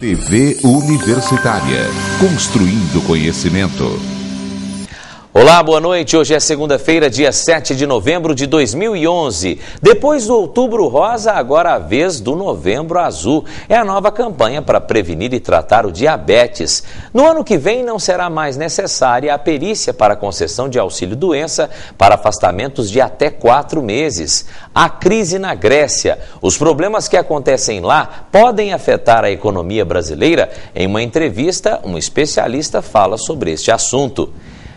TV Universitária, construindo conhecimento. Olá, boa noite. Hoje é segunda-feira, dia 7 de novembro de 2011. Depois do Outubro Rosa, agora a vez do Novembro Azul. É a nova campanha para prevenir e tratar o diabetes. No ano que vem não será mais necessária a perícia para concessão de auxílio-doença para afastamentos de até 4 meses. A crise na Grécia, os problemas que acontecem lá podem afetar a economia brasileira? Em uma entrevista, um especialista fala sobre este assunto.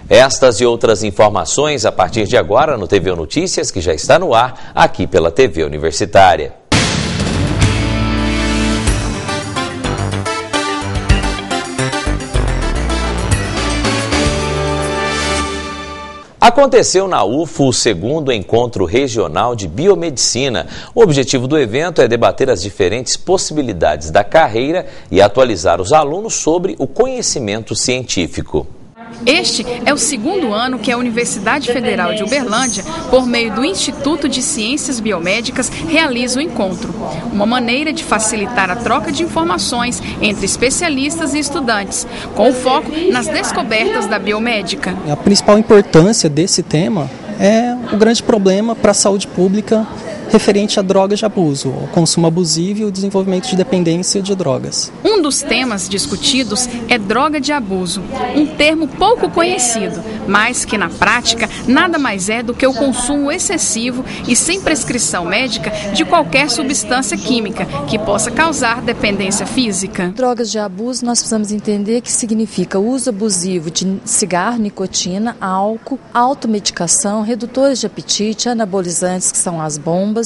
Estas e outras informações a partir de agora no TV Notícias, que já está no ar aqui pela TV Universitária. Aconteceu na UFO o segundo encontro regional de biomedicina. O objetivo do evento é debater as diferentes possibilidades da carreira e atualizar os alunos sobre o conhecimento científico. Este é o segundo ano que a Universidade Federal de Uberlândia, por meio do Instituto de Ciências Biomédicas, realiza o encontro. Uma maneira de facilitar a troca de informações entre especialistas e estudantes, com foco nas descobertas da biomédica. A principal importância desse tema é o grande problema para a saúde pública referente a drogas de abuso, o consumo abusivo e o desenvolvimento de dependência de drogas. Um dos temas discutidos é droga de abuso, um termo pouco conhecido, mas que na prática nada mais é do que o consumo excessivo e sem prescrição médica de qualquer substância química que possa causar dependência física. Drogas de abuso nós precisamos entender que significa uso abusivo de cigarro, nicotina, álcool, automedicação, redutores de apetite, anabolizantes que são as bombas,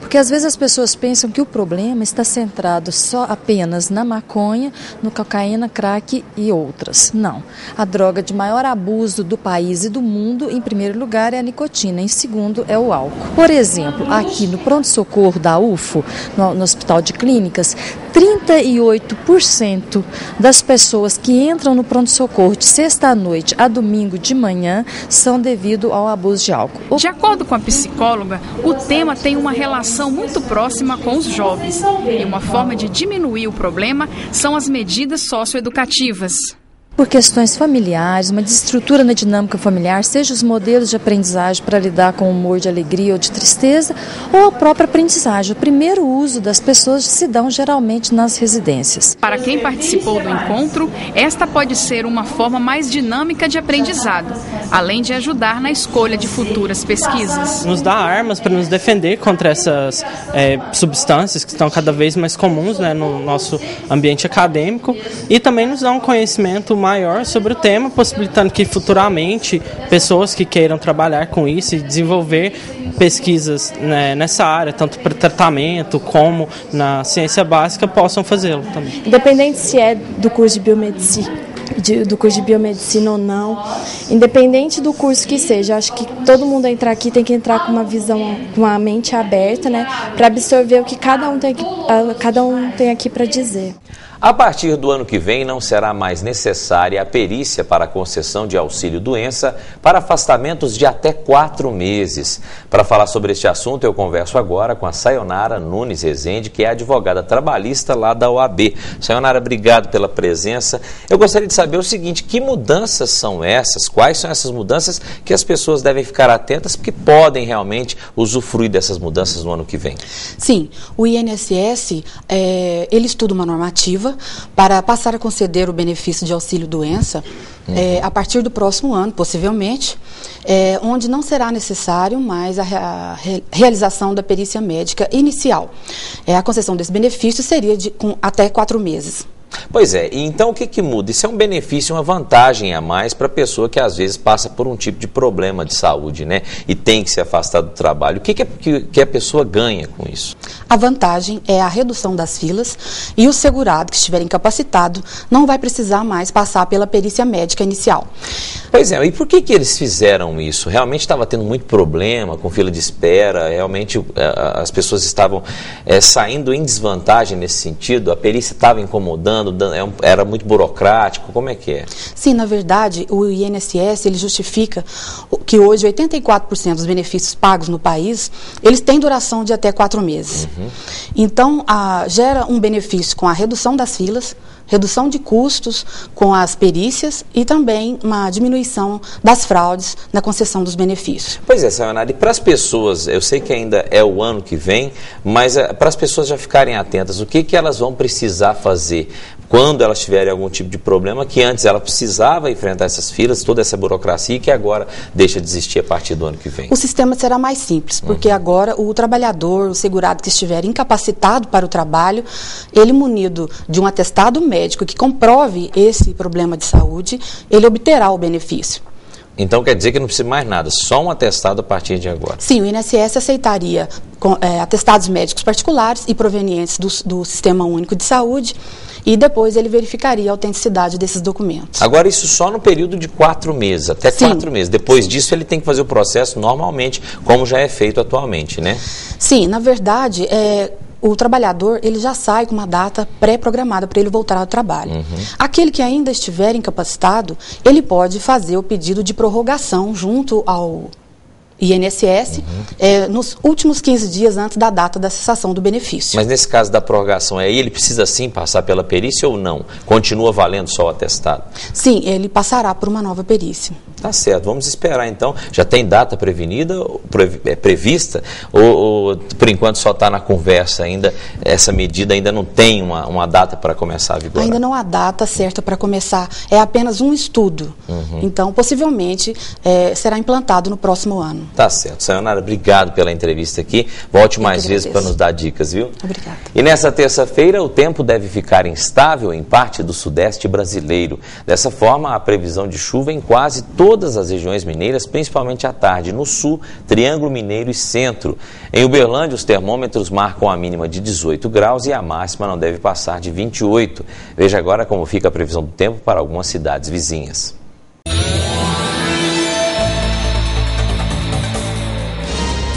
porque às vezes as pessoas pensam que o problema está centrado só apenas na maconha, no cocaína, crack e outras. Não. A droga de maior abuso do país e do mundo, em primeiro lugar, é a nicotina, em segundo é o álcool. Por exemplo, aqui no pronto-socorro da UFO, no Hospital de Clínicas, 38% das pessoas que entram no pronto-socorro de sexta à noite a domingo de manhã são devido ao abuso de álcool. De acordo com a psicóloga, o tema tem uma relação muito próxima com os jovens e uma forma de diminuir o problema são as medidas socioeducativas. Por questões familiares, uma desestrutura na dinâmica familiar, seja os modelos de aprendizagem para lidar com o humor de alegria ou de tristeza, ou a própria aprendizagem. O primeiro uso das pessoas se dão geralmente nas residências. Para quem participou do encontro, esta pode ser uma forma mais dinâmica de aprendizado, além de ajudar na escolha de futuras pesquisas. Nos dá armas para nos defender contra essas substâncias que estão cada vez mais comuns, né, no nosso ambiente acadêmico, e também nos dá um conhecimento maior sobre o tema, possibilitando que futuramente pessoas que queiram trabalhar com isso e desenvolver pesquisas, né, nessa área, tanto para tratamento como na ciência básica, possam fazê-lo também. Independente se é do curso de biomedicina ou não, independente do curso que seja, acho que todo mundo entrar aqui tem que entrar com uma visão, com a mente aberta, né, para absorver o que cada um tem aqui para dizer. A partir do ano que vem, não será mais necessária a perícia para a concessão de auxílio-doença para afastamentos de até 4 meses. Para falar sobre este assunto, eu converso agora com a Sayonara Nunes Rezende, que é advogada trabalhista lá da OAB. Sayonara, obrigado pela presença. Eu gostaria de saber o seguinte, que mudanças são essas? Quais são essas mudanças que as pessoas devem ficar atentas, porque podem realmente usufruir dessas mudanças no ano que vem? Sim, o INSS, ele estuda uma normativa para passar a conceder o benefício de auxílio-doença a partir do próximo ano, possivelmente, onde não será necessário mais a realização da perícia médica inicial. A concessão desse benefício seria com até 4 meses. Pois é, e então o que muda? Isso é um benefício, uma vantagem a mais para a pessoa que às vezes passa por um tipo de problema de saúde, né? E tem que se afastar do trabalho. O que a pessoa ganha com isso? A vantagem é a redução das filas e o segurado que estiver incapacitado não vai precisar mais passar pela perícia médica inicial. Pois é, e por que eles fizeram isso? Realmente estava tendo muito problema com fila de espera, realmente as pessoas estavam saindo em desvantagem nesse sentido, a perícia estava incomodando dando? Era muito burocrático? Como é que é? Sim, na verdade, o INSS ele justifica que hoje 84% dos benefícios pagos no país, eles têm duração de até 4 meses. Então, gera um benefício com a redução das filas, redução de custos com as perícias e também uma diminuição das fraudes na concessão dos benefícios. Pois é, Sayonara, e para as pessoas, eu sei que ainda é o ano que vem, mas para as pessoas já ficarem atentas, o que elas vão precisar fazer quando elas tiverem algum tipo de problema, que antes ela precisava enfrentar essas filas, toda essa burocracia, e que agora deixa de existir a partir do ano que vem? O sistema será mais simples, porque agora o trabalhador, o segurado que estiver incapacitado para o trabalho, ele munido de um atestado médico que comprove esse problema de saúde, ele obterá o benefício. Então quer dizer que não precisa mais nada, só um atestado a partir de agora? Sim, o INSS aceitaria atestados médicos particulares e provenientes do Sistema Único de Saúde, e depois ele verificaria a autenticidade desses documentos. Agora, isso só no período de 4 meses, até 4 meses. Depois disso, ele tem que fazer o processo normalmente, como já é feito atualmente, né? Sim, na verdade, o trabalhador ele já sai com uma data pré-programada para ele voltar ao trabalho. Aquele que ainda estiver incapacitado, ele pode fazer o pedido de prorrogação junto ao INSS nos últimos 15 dias antes da data da cessação do benefício. Mas nesse caso da prorrogação, aí ele precisa sim passar pela perícia ou não? Continua valendo só o atestado? Sim, ele passará por uma nova perícia. Tá certo, vamos esperar então. Já tem data prevista ou por enquanto só está na conversa ainda? Essa medida ainda não tem uma data para começar a vigorar? Ainda não há data certa para começar, é apenas um estudo. Então, possivelmente, será implantado no próximo ano. Tá certo. Sayonara, obrigado pela entrevista aqui. Volte mais vezes para nos dar dicas, viu? Obrigada. E nessa terça-feira, o tempo deve ficar instável em parte do sudeste brasileiro. Dessa forma, há previsão de chuva em quase todas as regiões mineiras, principalmente à tarde, no sul, Triângulo Mineiro e Centro. Em Uberlândia, os termômetros marcam a mínima de 18 graus e a máxima não deve passar de 28. Veja agora como fica a previsão do tempo para algumas cidades vizinhas.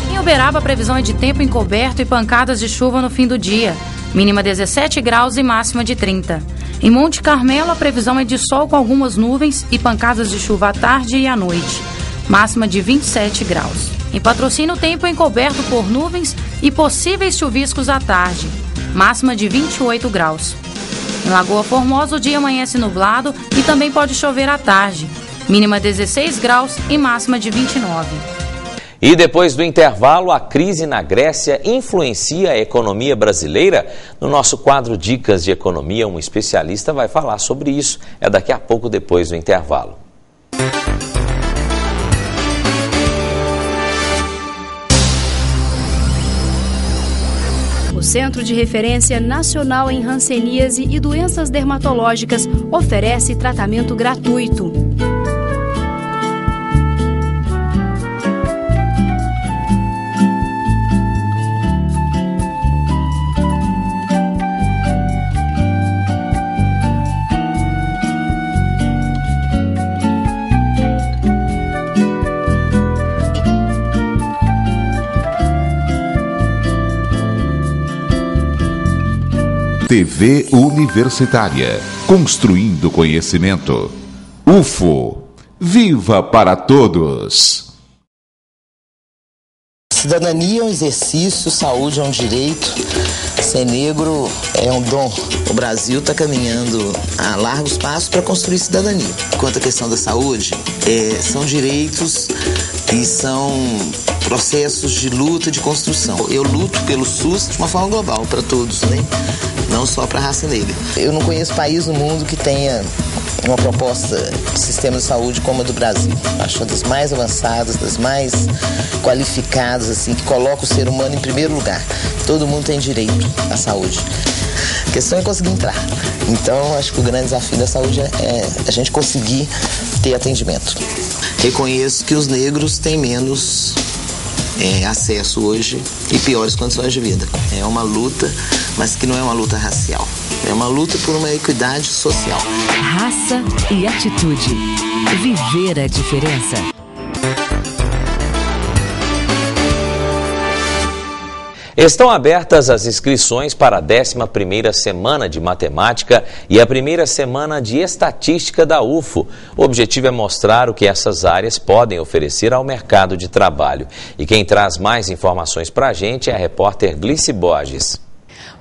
Em Uberaba, a previsão é de tempo encoberto e pancadas de chuva no fim do dia. Mínima 17 graus e máxima de 30. Em Monte Carmelo, a previsão é de sol com algumas nuvens e pancadas de chuva à tarde e à noite. Máxima de 27 graus. Em Patrocínio, o tempo é encoberto por nuvens e possíveis chuviscos à tarde. Máxima de 28 graus. Em Lagoa Formosa, o dia amanhece nublado e também pode chover à tarde. Mínima 16 graus e máxima de 29. E depois do intervalo, a crise na Grécia influencia a economia brasileira? No nosso quadro Dicas de Economia, um especialista vai falar sobre isso. É daqui a pouco, depois do intervalo. O Centro de Referência Nacional em Hanseníase e Doenças Dermatológicas oferece tratamento gratuito. TV Universitária, construindo conhecimento. UFO, viva para todos! Cidadania é um exercício, saúde é um direito, ser negro é um dom. O Brasil está caminhando a largos passos para construir cidadania. Quanto à questão da saúde, são direitos e são processos de luta e de construção. Eu luto pelo SUS de uma forma global, para todos, né? Não só para a raça negra. Eu não conheço país no mundo que tenha uma proposta de sistema de saúde como a do Brasil. Acho uma das mais avançadas, das mais qualificadas, assim, que coloca o ser humano em primeiro lugar. Todo mundo tem direito à saúde. A questão é conseguir entrar. Então, acho que o grande desafio da saúde é a gente conseguir ter atendimento. Reconheço que os negros têm menos acesso hoje e piores condições de vida. É uma luta, mas que não é uma luta racial. É uma luta por uma equidade social. Raça e atitude. Viver a diferença. Estão abertas as inscrições para a 11ª Semana de Matemática e a primeira semana de Estatística da UFO. O objetivo é mostrar o que essas áreas podem oferecer ao mercado de trabalho. E quem traz mais informações para a gente é a repórter Glice Borges.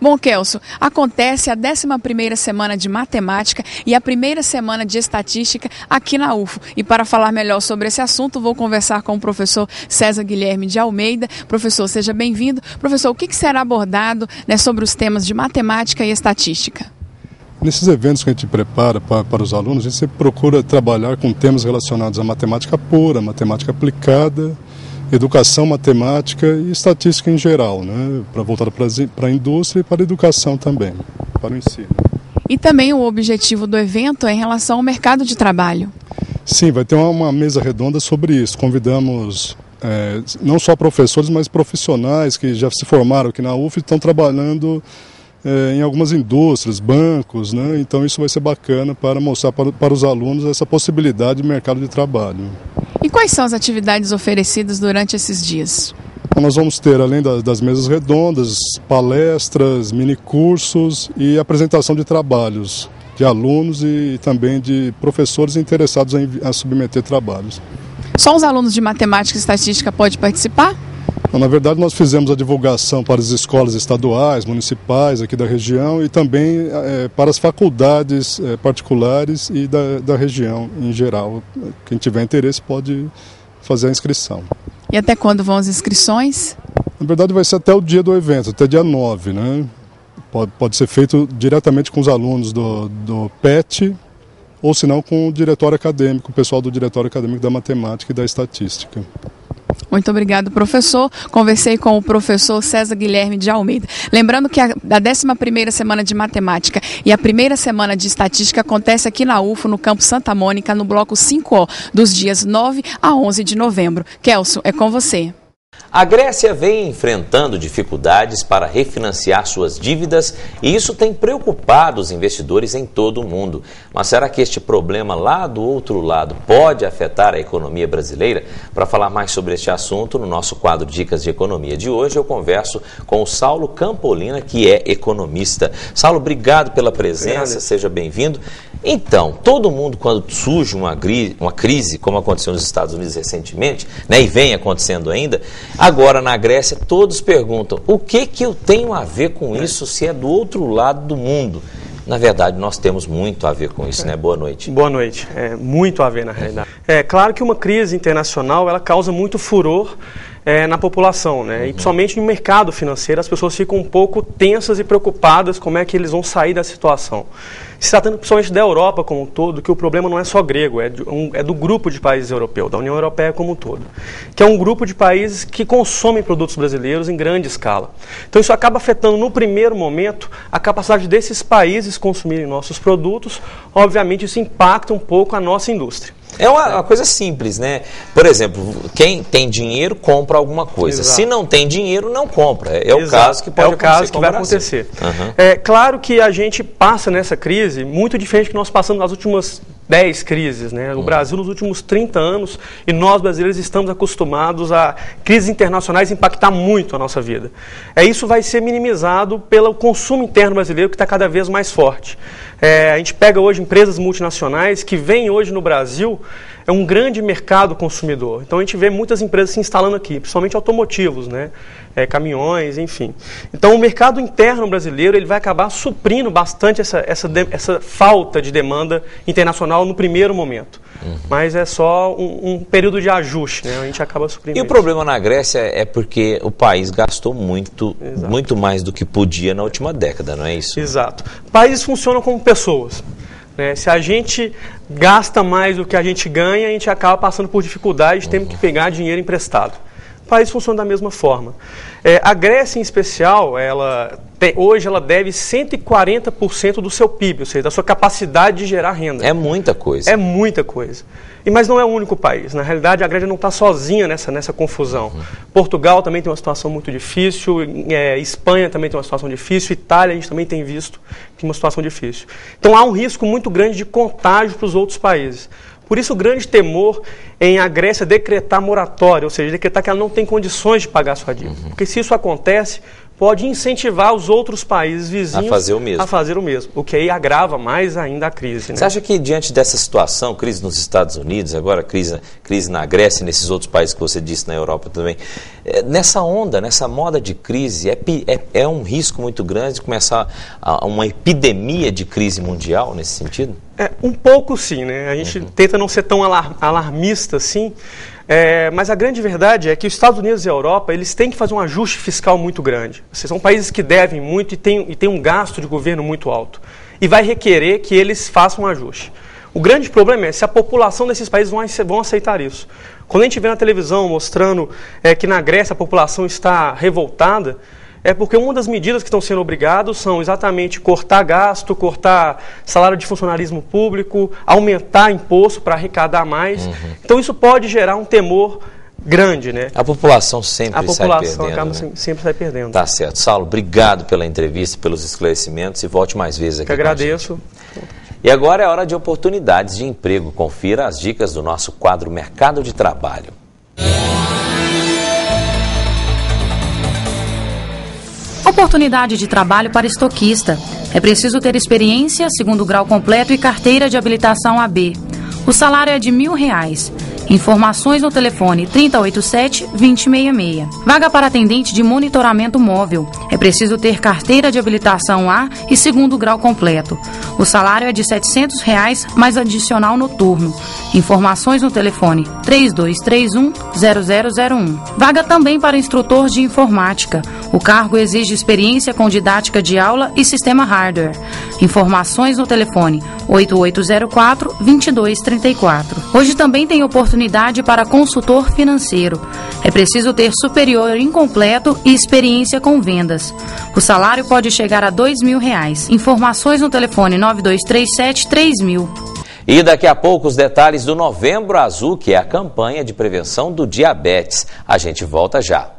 Bom, Kelso, acontece a 11ª Semana de Matemática e a primeira semana de Estatística aqui na UFO. E para falar melhor sobre esse assunto, vou conversar com o professor César Guilherme de Almeida. Professor, seja bem-vindo. Professor, o que será abordado, né, sobre os temas de Matemática e Estatística? Nesses eventos que a gente prepara para os alunos, a gente sempre procura trabalhar com temas relacionados à matemática pura, matemática aplicada, educação matemática e estatística em geral, né? Para voltar para a indústria e para a educação também, para o ensino. E também o objetivo do evento é em relação ao mercado de trabalho. Sim, vai ter uma mesa redonda sobre isso. Convidamos não só professores, mas profissionais que já se formaram aqui na UF e estão trabalhando em algumas indústrias, bancos, né? Então isso vai ser bacana para mostrar para os alunos essa possibilidade de mercado de trabalho. E quais são as atividades oferecidas durante esses dias? Nós vamos ter, além das mesas redondas, palestras, minicursos e apresentação de trabalhos de alunos e também de professores interessados em submeter trabalhos. Só os alunos de matemática e estatística podem participar? Na verdade, nós fizemos a divulgação para as escolas estaduais, municipais aqui da região e também para as faculdades particulares e da região em geral. Quem tiver interesse pode fazer a inscrição. E até quando vão as inscrições? Na verdade, vai ser até o dia do evento, até dia 9, né? Pode ser feito diretamente com os alunos do PET ou se não com o diretório acadêmico, o pessoal do diretório acadêmico da matemática e da estatística. Muito obrigado, professor. Conversei com o professor César Guilherme de Almeida. Lembrando que a 11ª Semana de Matemática e a primeira semana de Estatística acontece aqui na UFO, no Campo Santa Mônica, no bloco 5O, dos dias 9 a 11 de novembro. Kelso, é com você. A Grécia vem enfrentando dificuldades para refinanciar suas dívidas e isso tem preocupado os investidores em todo o mundo. Mas será que este problema lá do outro lado pode afetar a economia brasileira? Para falar mais sobre este assunto, no nosso quadro Dicas de Economia de hoje, eu converso com o Saulo Campolina, que é economista. Saulo, obrigado pela presença, seja bem-vindo. Então, todo mundo, quando surge uma crise, como aconteceu nos Estados Unidos recentemente, né, e vem acontecendo ainda, agora na Grécia todos perguntam, o que eu tenho a ver com isso se é do outro lado do mundo? Na verdade, nós temos muito a ver com isso, né? Boa noite. Boa noite. Muito a ver, na realidade. É claro que uma crise internacional, ela causa muito furor na população, né? E principalmente no mercado financeiro, as pessoas ficam um pouco tensas e preocupadas como é que eles vão sair da situação. Se tratando principalmente da Europa como um todo, que o problema não é só grego, é do grupo de países europeus, da União Europeia como um todo, que é um grupo de países que consomem produtos brasileiros em grande escala. Então isso acaba afetando no primeiro momento a capacidade desses países consumirem nossos produtos, obviamente isso impacta um pouco a nossa indústria. É uma coisa simples, né? Por exemplo, quem tem dinheiro compra alguma coisa. Exato. Se não tem dinheiro, não compra. É o caso que pode acontecer. É o caso que vai acontecer. Uhum. É claro que a gente passa nessa crise muito diferente do que nós passamos nas últimas 10 crises, né? O Brasil nos últimos 30 anos e nós brasileiros estamos acostumados a crises internacionais impactar muito a nossa vida. Isso vai ser minimizado pelo consumo interno brasileiro que está cada vez mais forte. A gente pega hoje empresas multinacionais que vêm hoje no Brasil, é um grande mercado consumidor. Então a gente vê muitas empresas se instalando aqui, principalmente automotivos, né? Caminhões, enfim. Então o mercado interno brasileiro ele vai acabar suprindo bastante essa falta de demanda internacional no primeiro momento. Mas é só um período de ajuste, né? A gente acaba suprindo. E o problema na Grécia é porque o país gastou muito mais do que podia na última década, não é isso? Exato. Países funcionam como pessoas. Se a gente gasta mais do que a gente ganha, a gente acaba passando por dificuldade, tendo que pegar dinheiro emprestado. O país funciona da mesma forma. A Grécia, em especial, hoje ela deve 140% do seu PIB, ou seja, da sua capacidade de gerar renda. É muita coisa. É muita coisa. Mas não é o único país. Na realidade, a Grécia não está sozinha nessa confusão. Portugal também tem uma situação muito difícil, Espanha também tem uma situação difícil, Itália a gente também tem visto que tem uma situação difícil. Então há um risco muito grande de contágio para os outros países. Por isso o grande temor em a Grécia decretar moratória, ou seja, decretar que ela não tem condições de pagar sua dívida. Porque se isso acontece, pode incentivar os outros países vizinhos a fazer o mesmo. O que aí agrava mais ainda a crise. Né? Você acha que diante dessa situação, crise nos Estados Unidos, agora crise na Grécia e nesses outros países que você disse na Europa também, nessa onda, nessa moda de crise, é um risco muito grande de começar uma epidemia de crise mundial nesse sentido? Um pouco sim, né? A gente tenta não ser tão alarmista assim, mas a grande verdade é que os Estados Unidos e a Europa, eles têm que fazer um ajuste fiscal muito grande. São países que devem muito e têm um gasto de governo muito alto. E vai requerer que eles façam um ajuste. O grande problema é se a população desses países vão aceitar isso. Quando a gente vê na televisão mostrando que na Grécia a população está revoltada, é porque uma das medidas que estão sendo obrigados são exatamente cortar gasto, cortar salário de funcionalismo público, aumentar imposto para arrecadar mais. Então isso pode gerar um temor grande, né? A população sempre sai perdendo. A população acaba sempre sai perdendo. Tá certo. Saulo, obrigado pela entrevista, pelos esclarecimentos e volte mais vezes aqui. Que agradeço. E agora é hora de oportunidades de emprego. Confira as dicas do nosso quadro Mercado de Trabalho. Oportunidade de trabalho para estoquista. É preciso ter experiência, segundo grau completo e carteira de habilitação AB. O salário é de R$1.000. Informações no telefone 3087-2066. Vaga para atendente de monitoramento móvel. É preciso ter carteira de habilitação A e segundo grau completo. O salário é de R$700 mais adicional noturno. Informações no telefone 3231-0001. Vaga também para instrutor de informática. O cargo exige experiência com didática de aula e sistema hardware. Informações no telefone 8804-2234. Hoje também tem oportunidade para consultor financeiro. É preciso ter superior incompleto e experiência com vendas. O salário pode chegar a R$2.000. Informações no telefone 9237-3000. E daqui a pouco os detalhes do Novembro Azul, que é a campanha de prevenção do diabetes. A gente volta já.